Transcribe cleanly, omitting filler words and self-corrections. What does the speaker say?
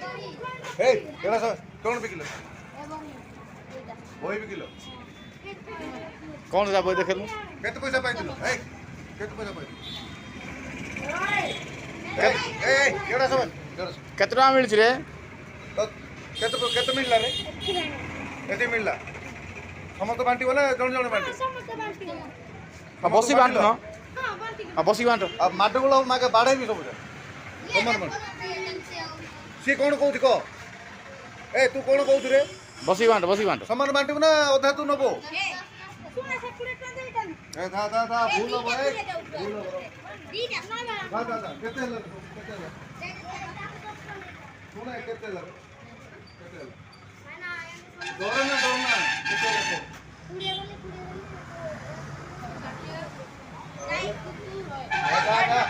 ए केड़ा सब कौन बिकिलो बही बिकिलो कौन सा बही देखलु केते पैसा पाइथिलो ए केते पैसा पाइथिलो ए केड़ा सब केते टका मिलछि रे तो केते मिलला रे एते मिलला समस्त बांटी बोले जण जण बांटी बसी बांट न हां बसी बांट अब माडगुलो माके बाड़े भी सब कमन मन सी कौन कहू को ए तू कौन कहू रे बसी बांट समान बांटी ना अधा तू नबो ए दा भूल हो ए भूल हो दा केते ल सुना केते ल डरना केते ल दा